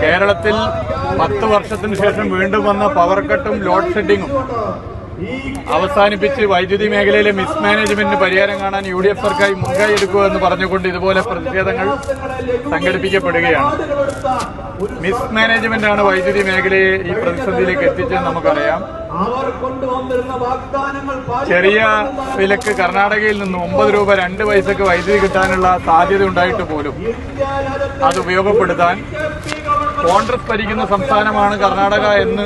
കേരളത്തിൽ 10 വർഷത്തിന് ശേഷം വീണ്ടും വന്ന പവർ കട്ടും ലോഡ് ഷെഡിങ്ങും അവസാനിപ്പിച്ച് വൈദ്യുതി മേഖലയിലെ മിസ്മാനേജ്മെന്റിന് പരിഹാരം കാണാൻ UDF സർക്കാർ മുൻകൈ എടുക്കുക എന്ന് പറഞ്ഞുകൊണ്ട് ഇതുപോലെ പ്രതിഷേധങ്ങൾ സംഘടിപ്പിക്കപ്പെടുകയാണ്. മിസ്മാനേജ്മെന്റാണ് വൈദ്യുതി മേഖലയെ ഈ പ്രതിസന്ധിയിലേക്ക് എത്തിച്ചതെന്ന് നമുക്കറിയാം. ചെറിയ വിലക്ക് കർണാടകയിൽ നിന്ന് 9 രൂപ 2 പൈസക്ക് വൈദ്യുതി കിട്ടാനുള്ള സാധ്യത ഉണ്ടായിട്ട് പോലും അത് ഉപയോഗപ്പെടുത്താൻ കോൺഗ്രസ് ഭരിക്കുന്ന സംസ്ഥാനമാണ് കർണാടക എന്ന്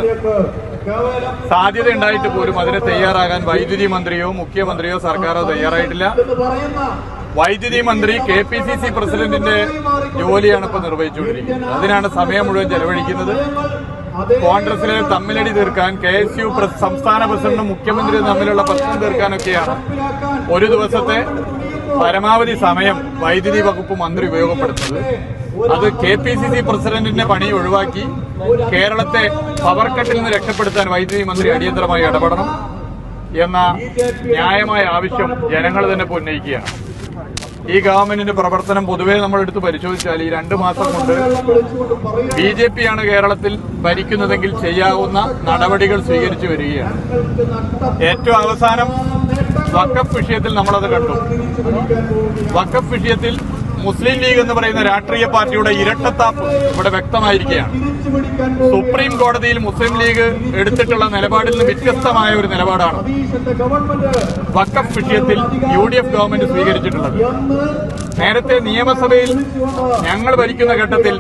സാധ്യത ഉണ്ടായിട്ട് പോലും അതിന് തയ്യാറാകാൻ വൈദ്യുതി മന്ത്രിയോ മുഖ്യമന്ത്രിയോ സർക്കാരോ തയ്യാറായിട്ടില്ല. വൈദ്യുതി മന്ത്രി KPCC പ്രസിഡന്റിന്റെ ജോലിയാണ് ഇപ്പോൾ നിർവഹിച്ചുകൊണ്ടിരിക്കുന്നത്. അതിനാണ് സമയം മുഴുവൻ ചെലവഴിക്കുന്നത്. കോൺഗ്രസിലെ തമ്മിലടി തീർക്കാൻ KSU സംസ്ഥാന പ്രസിഡന്റും മുഖ്യമന്ത്രിയും തമ്മിലുള്ള പ്രശ്നം തീർക്കാനൊക്കെയാണ് ഒരു ദിവസത്തെ പരമാവധി സമയം വൈദ്യുതി വകുപ്പ് മന്ത്രി ഉപയോഗപ്പെടുത്തുന്നത്. അത് KPCC പ്രസിഡന്റിന്റെ പണി ഒഴിവാക്കി കേരളത്തെ പവർ കട്ടിൽ നിന്ന് രക്ഷപ്പെടുത്താൻ വൈദ്യുതി മന്ത്രി അടിയന്തരമായി ഇടപെടണം എന്ന ന്യായമായ ആവശ്യം ജനങ്ങൾ തന്നെ ഉന്നയിക്കുകയാണ്. ഈ ഗവൺമെന്റിന്റെ പ്രവർത്തനം പൊതുവെ നമ്മളെടുത്ത് പരിശോധിച്ചാൽ ഈ 2 മാസം കൊണ്ട് BJP ആണ് കേരളത്തിൽ ഭരിക്കുന്നതെങ്കിൽ ചെയ്യാവുന്ന നടപടികൾ സ്വീകരിച്ചു വരികയാണ്. ഏറ്റവും അവസാനം വഖഫ് വിഷയത്തിൽ നമ്മളത് കണ്ടു. വഖഫ് വിഷയത്തിൽ മുസ്ലിം ലീഗ് എന്ന് പറയുന്ന രാഷ്ട്രീയ പാർട്ടിയുടെ ഇരട്ടത്താപ്പ് ഇവിടെ വ്യക്തമായിരിക്കുകയാണ്. സുപ്രീം കോടതിയിൽ മുസ്ലിം ലീഗ് എടുത്തിട്ടുള്ള നിലപാടിൽ നിന്ന് വ്യത്യസ്തമായ ഒരു നിലപാടാണ് വഖഫ് വിഷയത്തിൽ UDF ഗവൺമെന്റ് സ്വീകരിച്ചിട്ടുള്ളത്. നേരത്തെ നിയമസഭയിൽ ഞങ്ങൾ ഭരിക്കുന്ന ഘട്ടത്തിൽ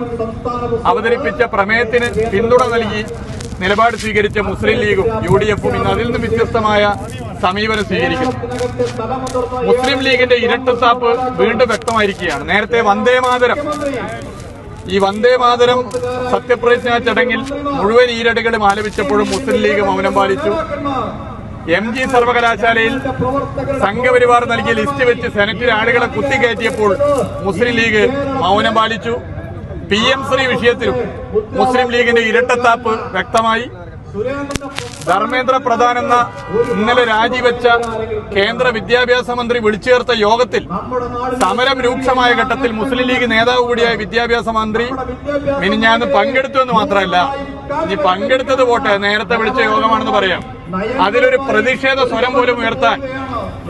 അവതരിപ്പിച്ച പ്രമേയത്തിന് പിന്തുണ നൽകി നിലപാട് സ്വീകരിച്ച മുസ്ലിം ലീഗും UDFും ഇന്ന് അതിൽ നിന്ന് വ്യത്യസ്തമായ സമീപനം സ്വീകരിക്കുന്നു. മുസ്ലിം ലീഗിന്റെ ഇരട്ടത്താപ്പ് വീണ്ടും വ്യക്തമായിരിക്കുകയാണ്. നേരത്തെ ഈ വന്ദേമാതരം സത്യപ്രതിജ്ഞാ ചടങ്ങിൽ മുഴുവൻ ഈരടികളും ആലപിച്ചപ്പോഴും മുസ്ലിം ലീഗ് മൗനം പാലിച്ചു. MG സർവകലാശാലയിൽ സംഘപരിവാർ നൽകിയ ലിസ്റ്റ് വെച്ച് സെനറ്റിൽ ആളുകളെ കുത്തിക്കയറ്റിയപ്പോൾ മുസ്ലിം ലീഗ് മൗനം പാലിച്ചു. PM ശ്രീ വിഷയത്തിലും മുസ്ലിം ലീഗിന്റെ ഇരട്ടത്താപ്പ് വ്യക്തമായി. ധർമ്മേന്ദ്ര പ്രധാൻ എന്ന ഇന്നലെ രാജിവെച്ച കേന്ദ്ര വിദ്യാഭ്യാസ മന്ത്രി വിളിച്ചു ചേർത്ത യോഗത്തിൽ സമരം രൂക്ഷമായ ഘട്ടത്തിൽ മുസ്ലിം ലീഗ് നേതാവ് കൂടിയായ വിദ്യാഭ്യാസ മന്ത്രി മിനിഞ്ഞാന്ന് പങ്കെടുത്തു എന്ന് മാത്രമല്ല, ഇനി പങ്കെടുത്തത് പോട്ടെ, നേരത്തെ വിളിച്ച യോഗമാണെന്ന് പറയാം, അതിലൊരു പ്രതിഷേധ സ്വരം പോലും ഉയർത്താൻ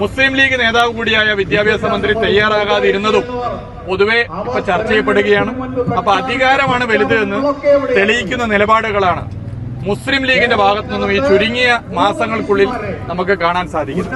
മുസ്ലിം ലീഗ് നേതാവ് കൂടിയായ വിദ്യാഭ്യാസ മന്ത്രി തയ്യാറാകാതിരുന്നതും പൊതുവെ ഇപ്പൊ ചർച്ച ചെയ്യപ്പെടുകയാണ്. അപ്പൊ അധികാരമാണ് വലുത് എന്ന് തെളിയിക്കുന്ന നിലപാടുകളാണ് മുസ്ലിം ലീഗിന്റെ ഭാഗത്തു നിന്നും ഈ ചുരുങ്ങിയ മാസങ്ങൾക്കുള്ളിൽ നമുക്ക് കാണാൻ സാധിക്കും.